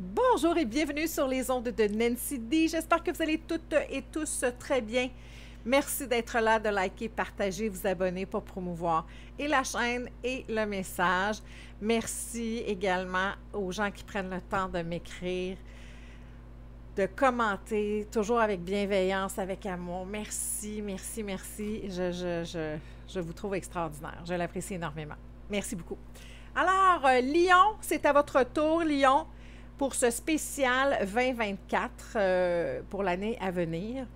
Bonjour et bienvenue sur les ondes de Nancy D. J'espère que vous allez toutes et tous très bien. Merci d'être là, de liker, partager, vous abonner pour promouvoir et la chaîne et le message. Merci également aux gens qui prennent le temps de m'écrire, de commenter, toujours avec bienveillance, avec amour. Merci, merci, merci. Je vous trouve extraordinaire. Je l'apprécie énormément. Merci beaucoup. Alors, Lyon, c'est à votre tour, Lyon, pour ce spécial 2024 pour l'année à venir.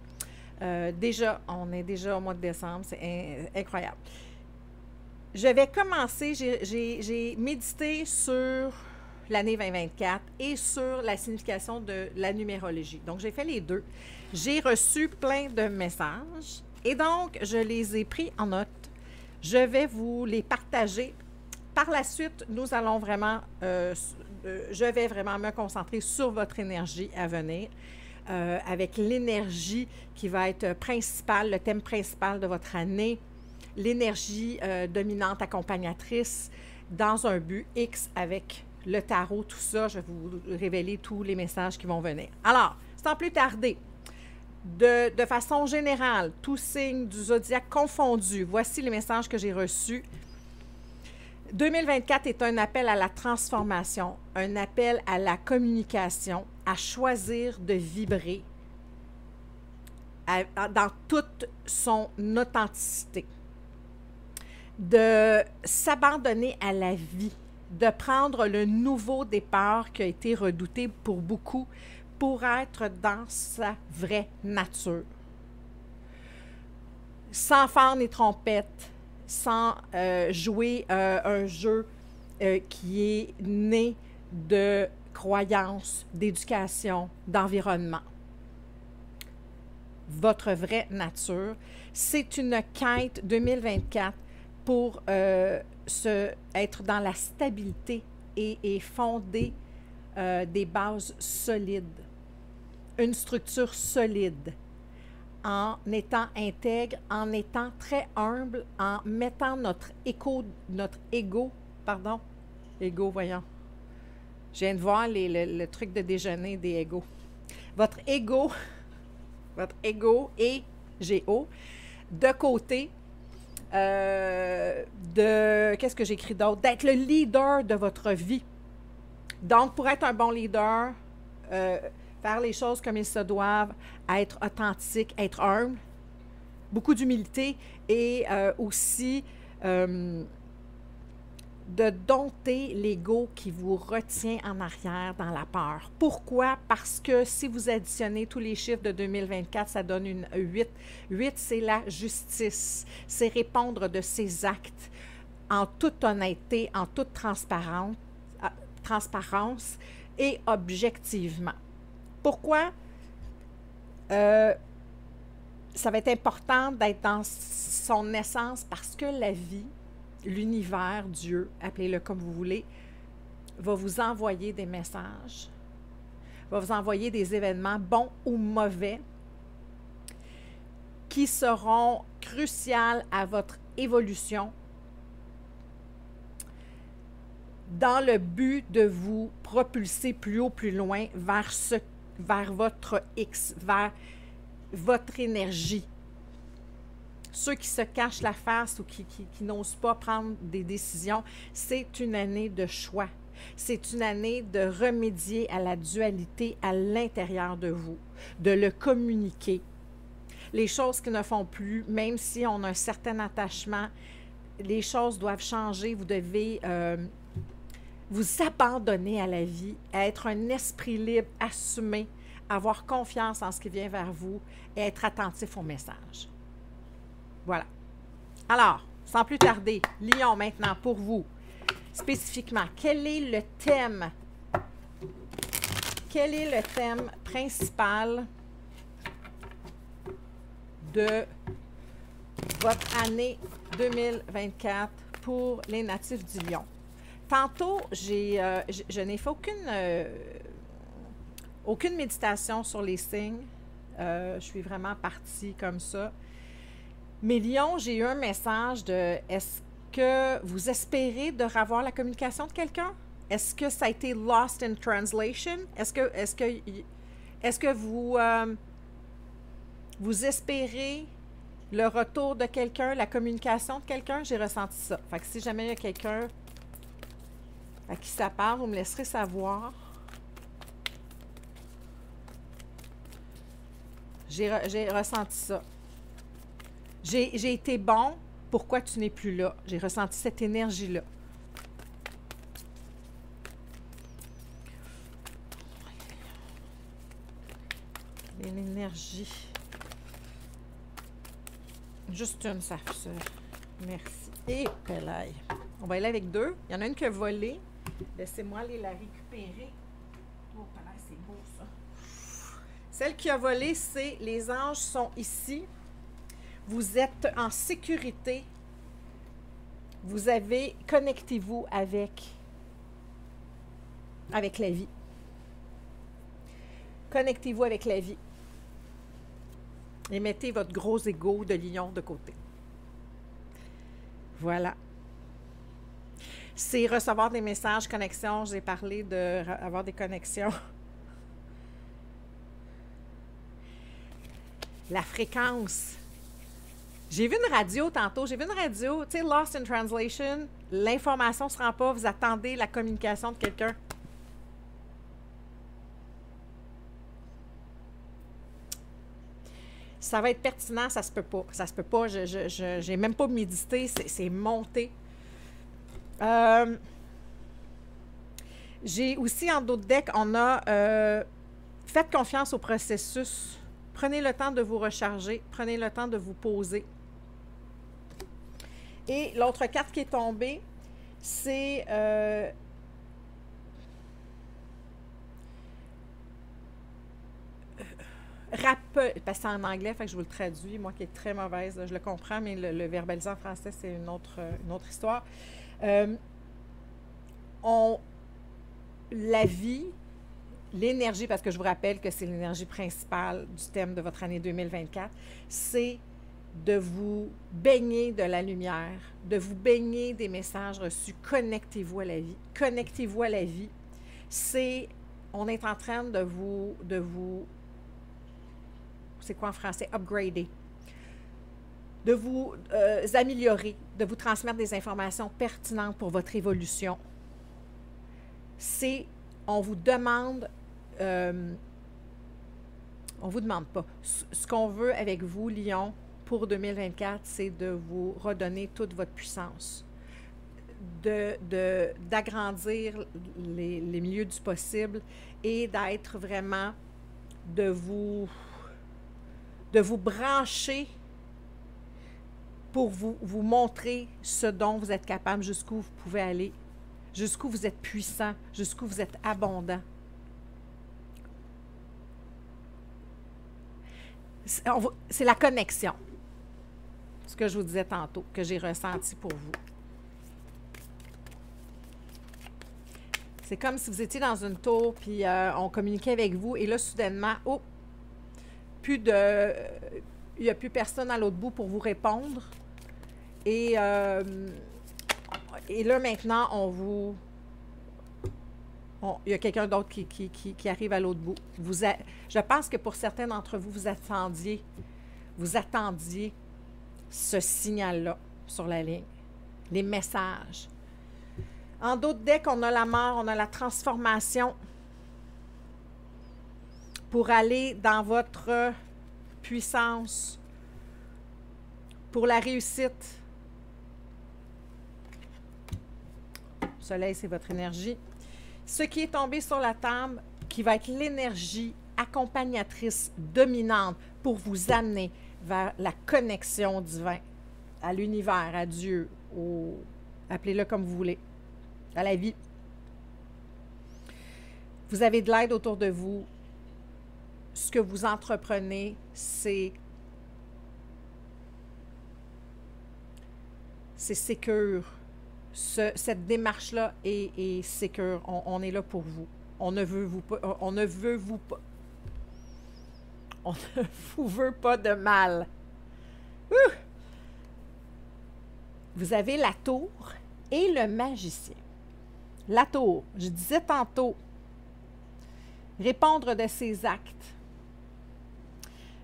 On est déjà au mois de décembre, c'est incroyable. Je vais commencer, j'ai médité sur l'année 2024 et sur la signification de la numérologie. Donc, j'ai fait les deux. J'ai reçu plein de messages et donc, je les ai pris en note. Je vais vous les partager. Par la suite, nous allons vraiment, je vais vraiment me concentrer sur votre énergie à venir, avec l'énergie qui va être principale, le thème principal de votre année, l'énergie dominante accompagnatrice dans un but X avec le tarot, tout ça. Je vais vous révéler tous les messages qui vont venir. Alors, sans plus tarder, de façon générale, tous signes du zodiaque confondus, voici les messages que j'ai reçus. 2024 est un appel à la transformation, un appel à la communication, à choisir de vibrer dans toute son authenticité, de s'abandonner à la vie, de prendre le nouveau départ qui a été redouté pour beaucoup pour être dans sa vraie nature. Sans phare ni trompette, sans jouer un jeu qui est né de croyances, d'éducation, d'environnement. Votre vraie nature, c'est une quête 2024 pour être dans la stabilité et fonder des bases solides, une structure solide, en étant intègre, en étant très humble, en mettant notre ego, voyons. Je viens de voir le truc de déjeuner des égos. Votre ego et G-O, de côté, qu'est-ce que j'écris d'autre? D'être le leader de votre vie. Donc, pour être un bon leader, faire les choses comme ils se doivent, être authentique, être humble, beaucoup d'humilité et aussi de dompter l'ego qui vous retient en arrière dans la peur. Pourquoi? Parce que si vous additionnez tous les chiffres de 2024, ça donne une 8. 8, c'est la justice. C'est répondre de ses actes en toute honnêteté, en toute transparence et objectivement. Pourquoi? Ça va être important d'être dans son essence parce que la vie, l'univers, Dieu, appelez-le comme vous voulez, va vous envoyer des messages, va vous envoyer des événements bons ou mauvais qui seront cruciaux à votre évolution dans le but de vous propulser plus haut, plus loin vers votre X, vers votre énergie. Ceux qui se cachent la face ou qui n'osent pas prendre des décisions, c'est une année de choix. C'est une année de remédier à la dualité à l'intérieur de vous, de le communiquer. Les choses qui ne font plus, même si on a un certain attachement, les choses doivent changer. Vous devez vous abandonner à la vie, être un esprit libre, assumé, avoir confiance en ce qui vient vers vous et être attentif aux messages. Voilà. Alors, sans plus tarder, Lion maintenant pour vous, spécifiquement, quel est le thème? Quel est le thème principal de votre année 2024 pour les natifs du Lion? Tantôt, je n'ai fait aucune méditation sur les signes. Je suis vraiment partie comme ça. Mais Lion, j'ai eu un message de est-ce que vous espérez de revoir la communication de quelqu'un? Est-ce que ça a été lost in translation? Est-ce que vous espérez le retour de quelqu'un, la communication de quelqu'un? J'ai ressenti ça. Fait que si jamais il y a quelqu'un à qui ça parle, vous me laisserez savoir. J'ai ressenti ça. J'ai été bon. Pourquoi tu n'es plus là? J'ai ressenti cette énergie-là. L'énergie. Juste une, ça. Merci. Et pelaille. On va aller avec deux. Il y en a une qui a volé. Laissez-moi aller la récupérer. Oh, pelaille, c'est beau, ça. Celle qui a volé, c'est les anges sont ici. Vous êtes en sécurité. Vous avez, connectez-vous avec la vie. Connectez-vous avec la vie. Et mettez votre gros ego de lion de côté. Voilà. C'est recevoir des messages, connexions. J'ai parlé d'avoir des connexions. La fréquence. J'ai vu une radio tantôt. J'ai vu une radio, tu sais, Lost in Translation. L'information ne se rend pas. Vous attendez la communication de quelqu'un. Ça va être pertinent, ça se peut pas. Ça se peut pas. J'ai même pas médité. C'est monté. J'ai aussi en d'autres decks, on a faites confiance au processus. Prenez le temps de vous recharger. Prenez le temps de vous poser. Et l'autre carte qui est tombée, c'est parce que c'est en anglais, fait que je vous le traduis, moi qui est très mauvaise, je le comprends, mais le verbaliser en français, c'est une autre histoire. La vie, l'énergie, parce que je vous rappelle que c'est l'énergie principale du thème de votre année 2024, c'est de vous baigner de la lumière, de vous baigner des messages reçus. Connectez-vous à la vie. Connectez-vous à la vie. On est en train de vous, c'est quoi en français? Upgrader. De vous améliorer, de vous transmettre des informations pertinentes pour votre évolution. On vous demande, on vous demande pas. Ce qu'on veut avec vous, Lion, pour 2024, c'est de vous redonner toute votre puissance, d'agrandir les milieux du possible et d'être vraiment, de vous brancher pour vous montrer ce dont vous êtes capable, jusqu'où vous pouvez aller, jusqu'où vous êtes puissant, jusqu'où vous êtes abondant. C'est la connexion. Ce que je vous disais tantôt, que j'ai ressenti pour vous. C'est comme si vous étiez dans une tour, puis on communiquait avec vous, et là, soudainement, oh, il n'y a plus personne à l'autre bout pour vous répondre. Et là, maintenant, il y a quelqu'un d'autre qui arrive à l'autre bout. Je pense que pour certains d'entre vous, vous attendiez ce signal-là sur la ligne, les messages. En d'autres decks, on a la mort, on a la transformation pour aller dans votre puissance, pour la réussite. Soleil, c'est votre énergie. Ce qui est tombé sur la table, qui va être l'énergie accompagnatrice dominante pour vous amener vers la connexion divine, à l'univers, à Dieu, appelez-le comme vous voulez, à la vie. Vous avez de l'aide autour de vous. Ce que vous entreprenez, c'est sécure. Cette démarche-là est sécure. On est là pour vous. On ne veut vous pas. On ne vous veut pas de mal. Vous avez la tour et le magicien. La tour, je disais tantôt, répondre de ses actes.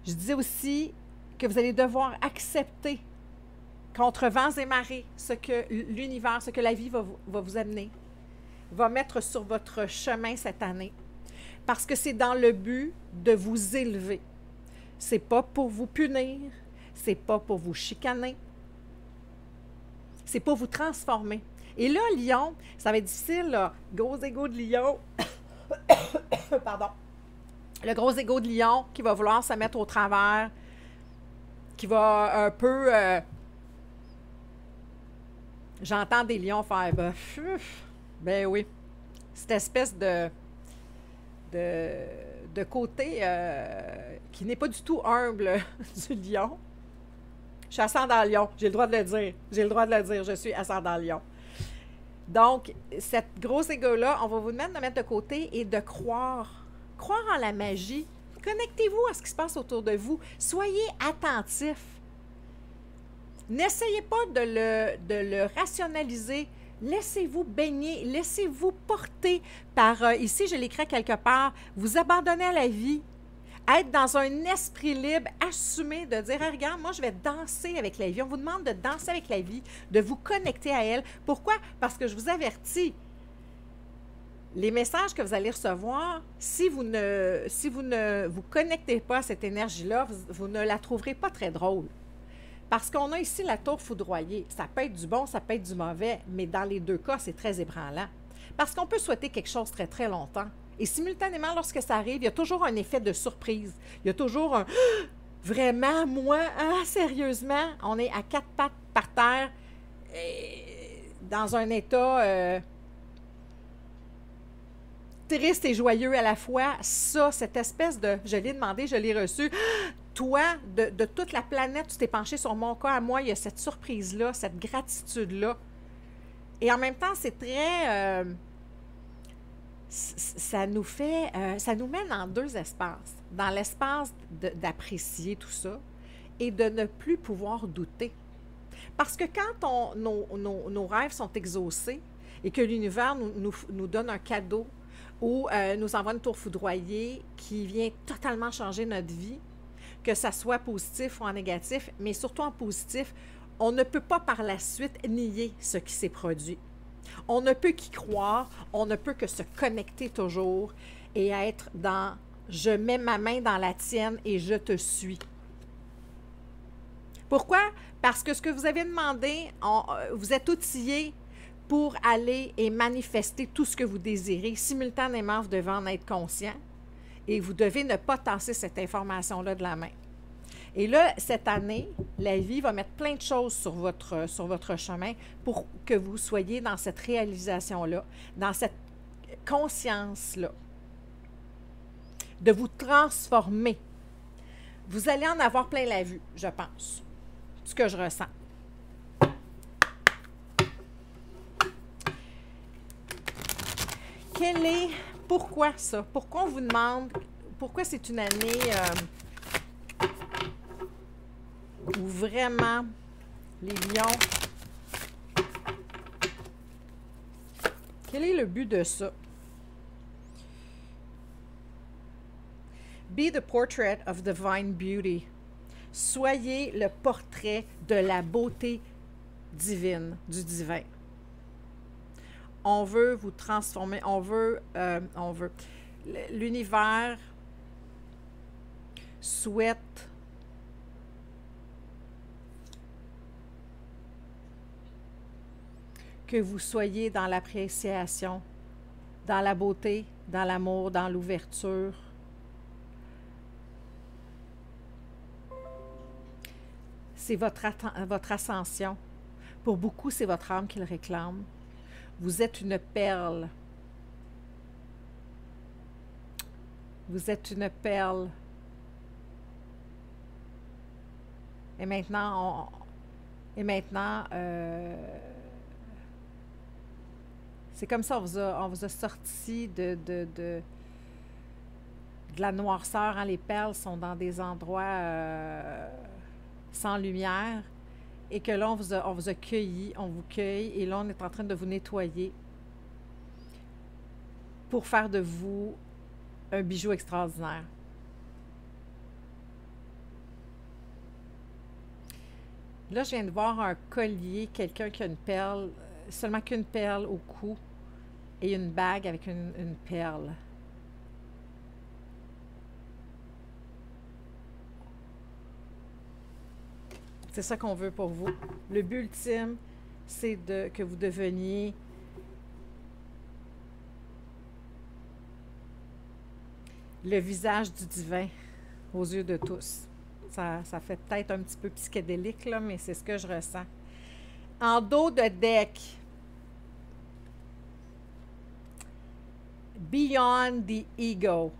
Je disais aussi que vous allez devoir accepter contre vents et marées ce que l'univers, ce que la vie va vous amener, va mettre sur votre chemin cette année. Parce que c'est dans le but de vous élever. C'est pas pour vous punir, c'est pas pour vous chicaner, c'est pour vous transformer. Et là, Lion, ça va être difficile, là. Gros égo de Lion. Pardon. Le gros égo de Lion qui va vouloir se mettre au travers, qui va un peu... J'entends des lions faire... Ben oui. Cette espèce de côté qui n'est pas du tout humble du lion. Je suis ascendant lion. J'ai le droit de le dire. J'ai le droit de le dire. Je suis ascendant lion. Donc, cette grosse égo-là, on va vous demander de mettre de côté et de croire. Croire en la magie. Connectez-vous à ce qui se passe autour de vous. Soyez attentifs. N'essayez pas de le rationaliser. Laissez-vous baigner, laissez-vous porter par, ici je l'écris quelque part, vous abandonner à la vie, être dans un esprit libre, assumer de dire, hey, regarde, moi je vais danser avec la vie. On vous demande de danser avec la vie, de vous connecter à elle. Pourquoi? Parce que je vous avertis, les messages que vous allez recevoir, si vous ne vous connectez pas à cette énergie-là, vous ne la trouverez pas très drôle. Parce qu'on a ici la tour foudroyée. Ça peut être du bon, ça peut être du mauvais, mais dans les deux cas, c'est très ébranlant. Parce qu'on peut souhaiter quelque chose très, très longtemps. Et simultanément, lorsque ça arrive, il y a toujours un effet de surprise. Il y a toujours un « Vraiment, moi? Ah, sérieusement? » On est à quatre pattes par terre, dans un état triste et joyeux à la fois. Ça, cette espèce de « Je l'ai demandé, je l'ai reçu. » Toi, de toute la planète, tu t'es penché sur mon cas. À moi, il y a cette surprise-là, cette gratitude-là. Et en même temps, c'est très... ça nous mène dans deux espaces. Dans l'espace d'apprécier tout ça et de ne plus pouvoir douter. Parce que quand nos rêves sont exaucés et que l'univers nous donne un cadeau ou nous envoie une tour foudroyée qui vient totalement changer notre vie, que ça soit positif ou en négatif, mais surtout en positif, on ne peut pas par la suite nier ce qui s'est produit. On ne peut qu'y croire, on ne peut que se connecter toujours et être dans « je mets ma main dans la tienne et je te suis ». Pourquoi? Parce que ce que vous avez demandé, vous êtes outillés pour aller et manifester tout ce que vous désirez. Simultanément, vous devez en être conscient. Et vous devez ne pas tasser cette information-là de la main. Et là, cette année, la vie va mettre plein de choses sur votre chemin pour que vous soyez dans cette réalisation-là, dans cette conscience-là, de vous transformer. Vous allez en avoir plein la vue, je pense, ce que je ressens. Pourquoi ça? Pourquoi on vous demande, pourquoi c'est une année où vraiment les lions, quel est le but de ça? Be the portrait of divine beauty. Soyez le portrait de la beauté divine, du divin. On veut vous transformer, on veut. L'univers souhaite que vous soyez dans l'appréciation, dans la beauté, dans l'amour, dans l'ouverture. C'est votre ascension. Pour beaucoup, c'est votre âme qui le réclame. Vous êtes une perle. Vous êtes une perle. Et maintenant, c'est comme ça, on vous a sorti de la noirceur. Hein? Les perles sont dans des endroits sans lumière. Et que là, on vous a cueilli, on vous cueille, et là, on est en train de vous nettoyer. pour faire de vous un bijou extraordinaire. Là, je viens de voir un collier, quelqu'un qui a une perle, seulement qu'une perle au cou et une bague avec une perle. C'est ça qu'on veut pour vous. Le but ultime, c'est que vous deveniez le visage du divin aux yeux de tous. Ça fait peut-être un petit peu psychédélique, là, mais c'est ce que je ressens. En dos de deck, Beyond the Ego.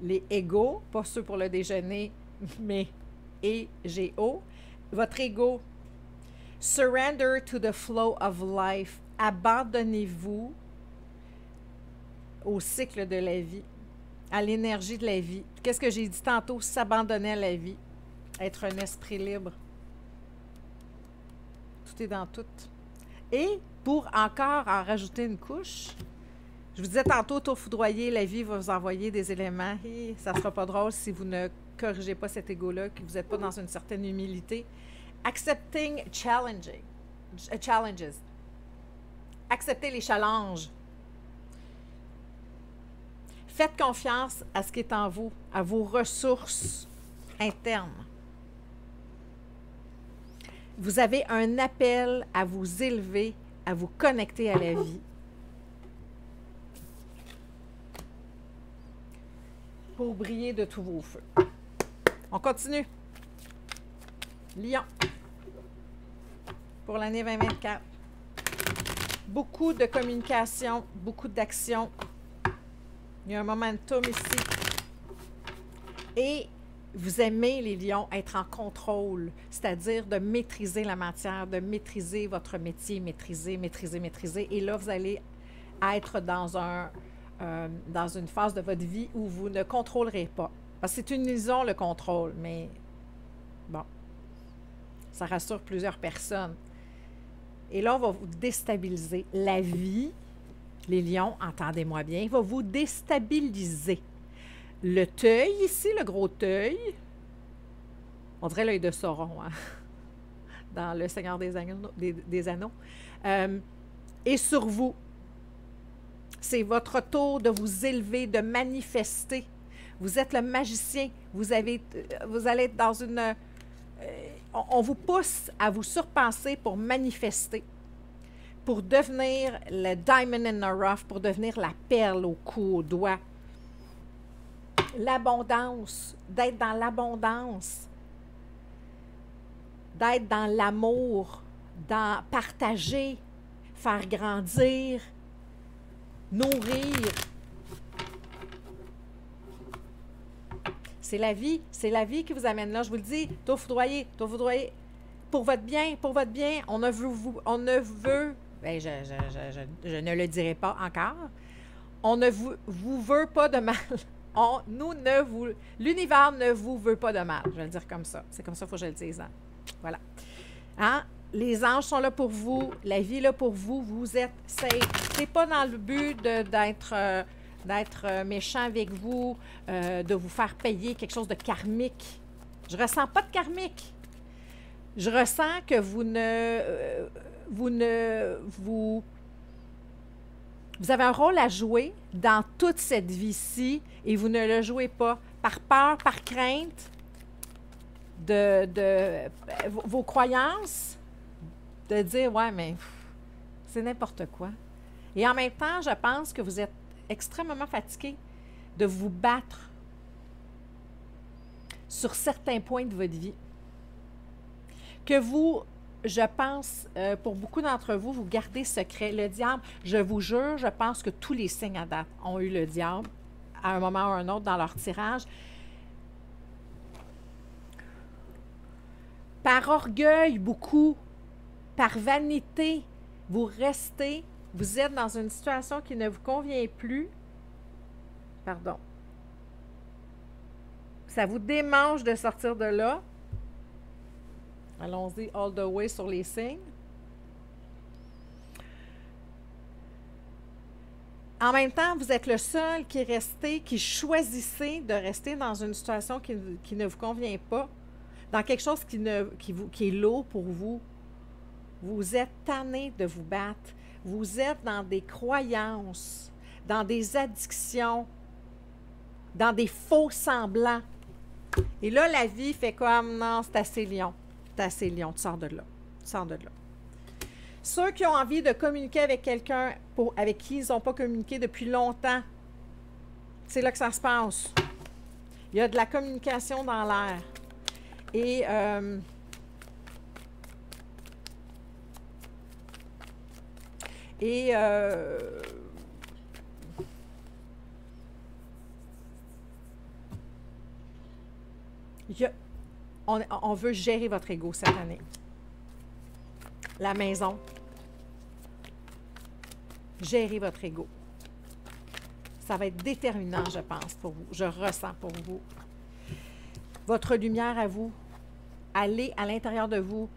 Les égos, pas ceux pour le déjeuner, mais E-G-O. Votre ego. Surrender to the flow of life. Abandonnez-vous au cycle de la vie, à l'énergie de la vie. Qu'est-ce que j'ai dit tantôt? S'abandonner à la vie. Être un esprit libre. Tout est dans tout. Et pour encore en rajouter une couche, je vous disais tantôt, tour foudroyer, la vie va vous envoyer des éléments. Et ça ne sera pas drôle si vous ne corrigez pas cet ego-là, que vous n'êtes pas dans une certaine humilité. Accepting challenges. Acceptez les challenges. Faites confiance à ce qui est en vous, à vos ressources internes. Vous avez un appel à vous élever, à vous connecter à la vie. Pour briller de tous vos feux. On continue. Lion. Pour l'année 2024. Beaucoup de communication, beaucoup d'action. Il y a un momentum ici. Et vous aimez, les lions, être en contrôle, c'est-à-dire de maîtriser la matière, de maîtriser votre métier, maîtriser. Et là, vous allez être dans une phase de votre vie où vous ne contrôlerez pas. Parce que c'est une illusion, le contrôle, mais bon, ça rassure plusieurs personnes. Et là, on va vous déstabiliser. La vie, les lions, entendez-moi bien, va vous déstabiliser. Le teuil ici, le gros teuil, on dirait l'œil de Sauron, hein, dans Le Seigneur des Anneaux, et sur vous. C'est votre tour de vous élever, de manifester. Vous êtes le magicien. Vous allez être dans une... on vous pousse à vous surpenser pour manifester, pour devenir le diamond in the rough, pour devenir la perle au cou, au doigt. L'abondance, d'être dans l'abondance, d'être dans l'amour, dans partager, faire grandir, nourrir. C'est la vie qui vous amène là. Je vous le dis, tour foudroyer, pour votre bien, on ne veut, ben je ne le dirai pas encore, on ne vous veut pas de mal. L'univers ne vous veut pas de mal. Je vais le dire comme ça. C'est comme ça qu'il faut que je le dise. Hein? Voilà. Hein? Les anges sont là pour vous. La vie est là pour vous. Vous êtes safe. C'est pas dans le but d'être méchant avec vous, de vous faire payer quelque chose de karmique. Je ressens pas de karmique. Je ressens que vous avez un rôle à jouer dans toute cette vie-ci et vous ne le jouez pas par peur, par crainte de vos croyances, de dire « ouais, mais c'est n'importe quoi ». Et en même temps, je pense que vous êtes extrêmement fatigué de vous battre sur certains points de votre vie. Que vous... Je pense, pour beaucoup d'entre vous, vous gardez secret. Le diable, je vous jure, je pense que tous les signes à date ont eu le diable à un moment ou un autre dans leur tirage. Par orgueil, beaucoup, par vanité, vous êtes dans une situation qui ne vous convient plus. Pardon. Ça vous démange de sortir de là. Allons-y all the way sur les signes. En même temps, vous êtes le seul qui est resté, qui choisissez de rester dans une situation qui ne vous convient pas, dans quelque chose qui est lourd pour vous. Vous êtes tanné de vous battre. Vous êtes dans des croyances, dans des addictions, dans des faux semblants. Et là, la vie fait comme, non, c'est assez lion. C'est assez lion, tu sors de là. Tu sors de là. Ceux qui ont envie de communiquer avec quelqu'un avec qui ils n'ont pas communiqué depuis longtemps, c'est là que ça se passe. Il y a de la communication dans l'air. Et on veut gérer votre ego cette année. La maison. Gérer votre ego. Ça va être déterminant, je pense, pour vous. Je ressens pour vous. Votre lumière à vous. Allez à l'intérieur de vous.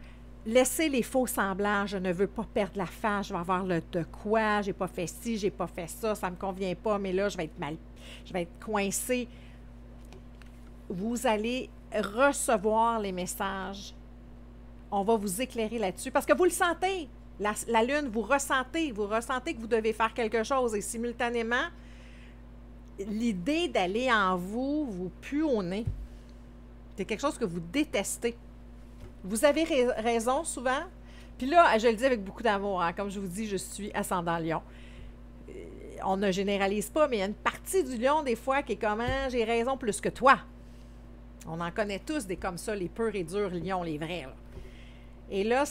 Laissez les faux semblants. Je ne veux pas perdre la face. Je vais avoir le de quoi. J'ai pas fait ci, j'ai pas fait ça. Ça me convient pas, mais là, je vais être mal. Je vais être coincée. Vous allez recevoir les messages. On va vous éclairer là-dessus parce que vous le sentez. La lune, vous ressentez que vous devez faire quelque chose et simultanément, l'idée d'aller en vous vous pue au nez. C'est quelque chose que vous détestez. Vous avez raison souvent. Puis là, je le dis avec beaucoup d'amour. Hein. Comme je vous dis, je suis ascendant lion. On ne généralise pas, mais il y a une partie du lion, des fois, qui est comme « j'ai raison plus que toi ». On en connaît tous des comme ça, les purs et durs lions, les vrais. Là. Et là,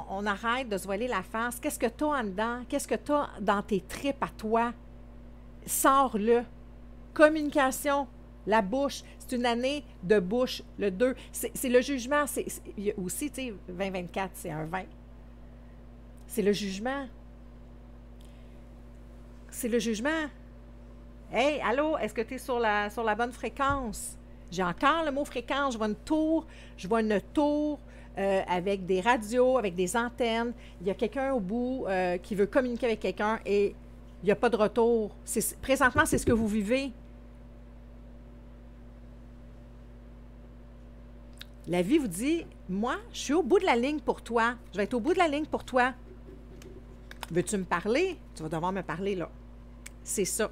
on arrête de se voiler la face. Qu'est-ce que tu as en dedans? Qu'est-ce que tu as dans tes tripes à toi? Sors-le. Communication, la bouche. C'est une année de bouche, le 2. C'est le jugement. Il y a aussi, tu sais, 2024, c'est un 20. C'est le jugement. C'est le jugement. Hey, allô, est-ce que tu es sur la bonne fréquence? J'ai encore le mot fréquence. Je vois une tour avec des radios, avec des antennes. Il y a quelqu'un au bout qui veut communiquer avec quelqu'un et il n'y a pas de retour. Présentement, c'est ce que vous vivez. La vie vous dit, moi, je suis au bout de la ligne pour toi. Je vais être au bout de la ligne pour toi. Veux-tu me parler? Tu vas devoir me parler, là. C'est ça.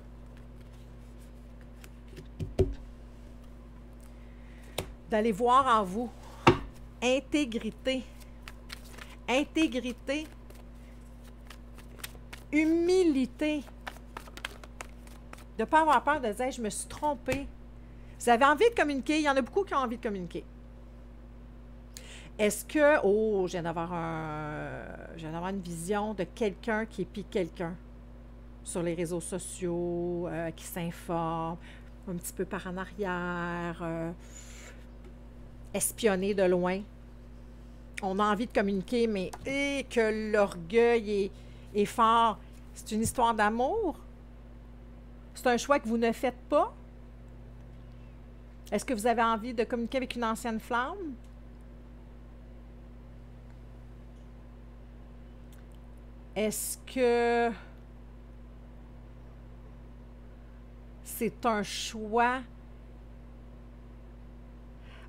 D'aller voir en vous. Intégrité. Intégrité. Humilité. De ne pas avoir peur de dire, je me suis trompée. Vous avez envie de communiquer. Il y en a beaucoup qui ont envie de communiquer. Est-ce que, je viens d'avoir une vision de quelqu'un qui épie quelqu'un sur les réseaux sociaux, qui s'informe, un petit peu par en arrière, espionner de loin. On a envie de communiquer, mais que l'orgueil est fort. C'est une histoire d'amour? C'est un choix que vous ne faites pas? Est-ce que vous avez envie de communiquer avec une ancienne flamme? Est-ce que c'est un choix?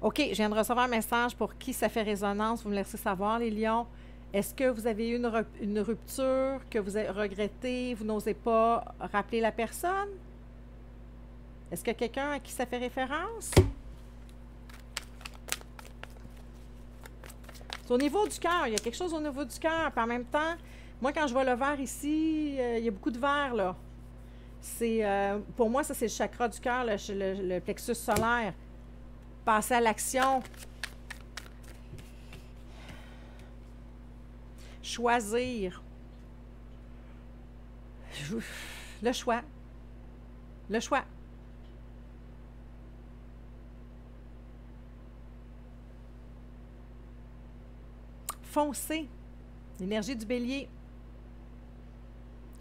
OK, je viens de recevoir un message pour qui ça fait résonance. Vous me laissez savoir, les lions. Est-ce que vous avez eu une rupture que vous avez regrettée, vous n'osez pas rappeler la personne? Est-ce qu'il y a quelqu'un à qui ça fait référence? C'est au niveau du cœur. Il y a quelque chose au niveau du cœur. Puis en même temps, moi, quand je vois le vert ici, il y a beaucoup de vert, là. Pour moi, ça, c'est le chakra du cœur, le plexus solaire. Passer à l'action. Choisir. Le choix. Le choix. Foncez. L'énergie du bélier.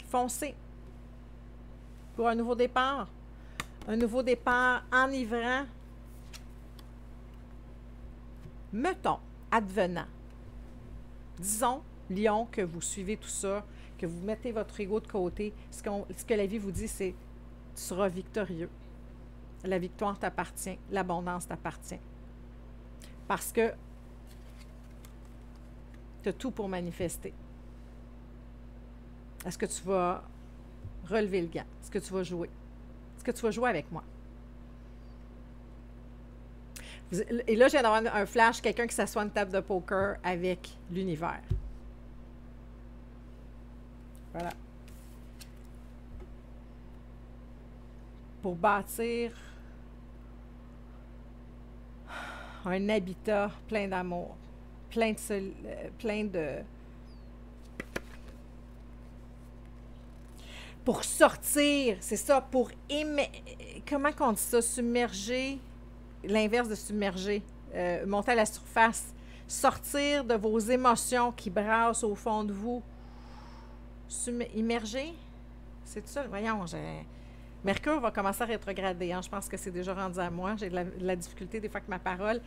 Foncez. Pour un nouveau départ. Un nouveau départ enivrant. Mettons, advenant. Disons, lion, que vous suivez tout ça, que vous mettez votre ego de côté, ce que la vie vous dit, c'est tu seras victorieux. La victoire t'appartient, l'abondance t'appartient. Parce que tu as tout pour manifester. Est-ce que tu vas relever le gant? Est-ce que tu vas jouer? Est-ce que tu vas jouer avec moi? Et là, je viens d'avoir un flash, quelqu'un qui s'assoit à une table de poker avec l'univers. Voilà. Pour bâtir un habitat plein d'amour, plein de... Pour sortir, c'est ça, pour comment qu'on dit ça? Submerger, l'inverse de submerger, monter à la surface, sortir de vos émotions qui brassent au fond de vous. Immerger? C'est ça? Voyons, Mercure va commencer à rétrograder. Hein? Je pense que c'est déjà rendu à moi. J'ai de la difficulté des fois avec ma parole.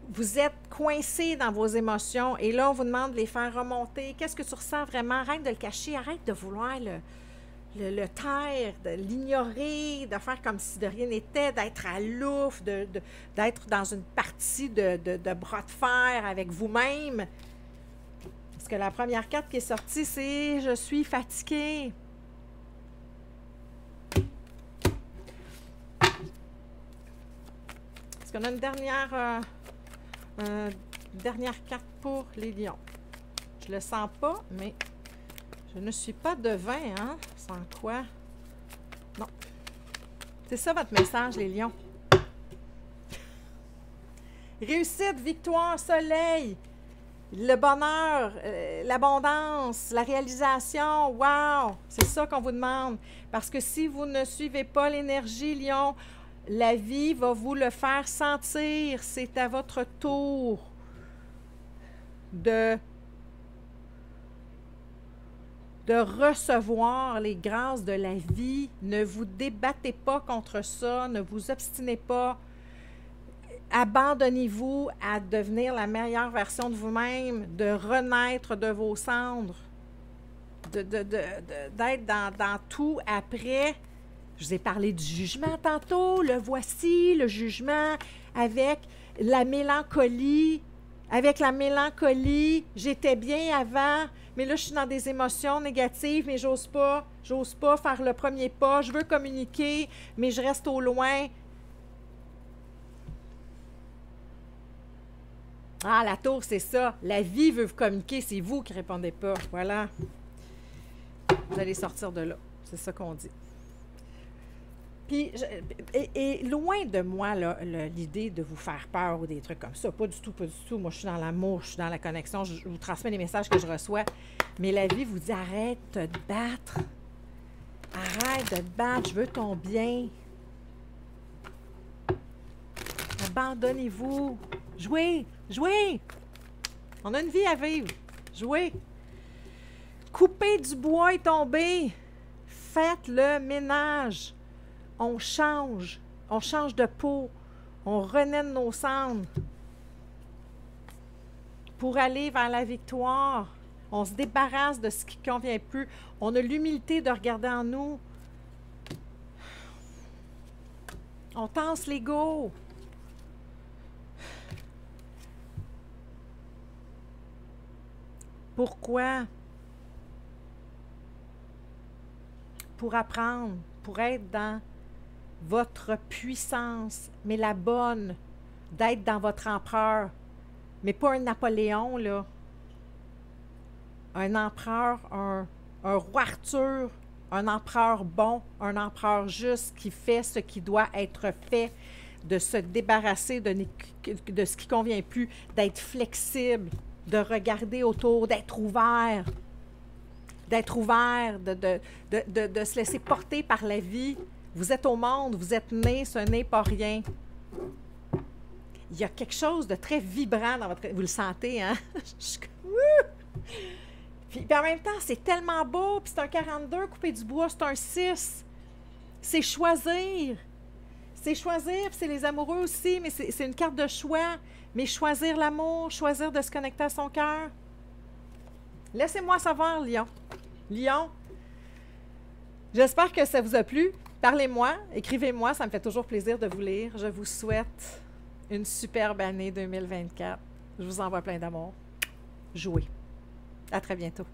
Vous êtes coincé dans vos émotions et là, on vous demande de les faire remonter. Qu'est-ce que tu ressens vraiment? Arrête de le cacher. Arrête de vouloir le taire, de l'ignorer, de faire comme si de rien n'était, d'être à l'ouf, d'être dans une partie de bras de fer avec vous-même. Parce que la première carte qui est sortie, c'est « Je suis fatiguée ». Est-ce qu'on a une dernière carte pour les lions? Je le sens pas, mais je ne suis pas devin, hein? Sans quoi? Non. C'est ça votre message, les lions. Réussite, victoire, soleil, le bonheur, l'abondance, la réalisation. Wow! C'est ça qu'on vous demande. Parce que si vous ne suivez pas l'énergie, lion, la vie va vous le faire sentir. C'est à votre tour de recevoir les grâces de la vie. Ne vous débattez pas contre ça, ne vous obstinez pas. Abandonnez-vous à devenir la meilleure version de vous-même, de renaître de vos cendres, d'être dans tout après. Je vous ai parlé du jugement tantôt, le voici, le jugement avec la mélancolie. Avec la mélancolie, j'étais bien avant, mais là, je suis dans des émotions négatives, mais j'ose pas faire le premier pas. Je veux communiquer, mais je reste au loin. Ah, la tour, c'est ça. La vie veut vous communiquer, c'est vous qui ne répondez pas. Voilà. Vous allez sortir de là. C'est ça qu'on dit. Puis, et loin de moi, l'idée de vous faire peur ou des trucs comme ça. Pas du tout, pas du tout. Moi, je suis dans l'amour, je suis dans la connexion, je vous transmets les messages que je reçois. Mais la vie vous dit, arrête de te battre. Arrête de te battre, je veux ton bien. Abandonnez-vous. Jouez, jouez. On a une vie à vivre. Jouez. Coupez du bois et tombez. Faites le ménage. On change de peau, on renaît de nos cendres pour aller vers la victoire. On se débarrasse de ce qui ne convient plus. On a l'humilité de regarder en nous. On tasse l'ego. Pourquoi? Pour apprendre, pour être dans votre puissance, mais la bonne, d'être dans votre empereur, mais pas un Napoléon, là. Un empereur, un roi Arthur, un empereur bon, un empereur juste qui fait ce qui doit être fait, de se débarrasser de ce qui ne convient plus, d'être flexible, de regarder autour, d'être ouvert, de se laisser porter par la vie. Vous êtes au monde, vous êtes né, ce n'est pas rien. Il y a quelque chose de très vibrant dans votre... Vous le sentez, hein? Puis en même temps, c'est tellement beau, puis c'est un 42, coupé du bois, c'est un 6. C'est choisir. C'est choisir, puis c'est les amoureux aussi, mais c'est une carte de choix. Mais choisir l'amour, choisir de se connecter à son cœur. Laissez-moi savoir, Lion. Lion, j'espère que ça vous a plu. Parlez-moi, écrivez-moi, ça me fait toujours plaisir de vous lire. Je vous souhaite une superbe année 2024. Je vous envoie plein d'amour. Jouez. À très bientôt.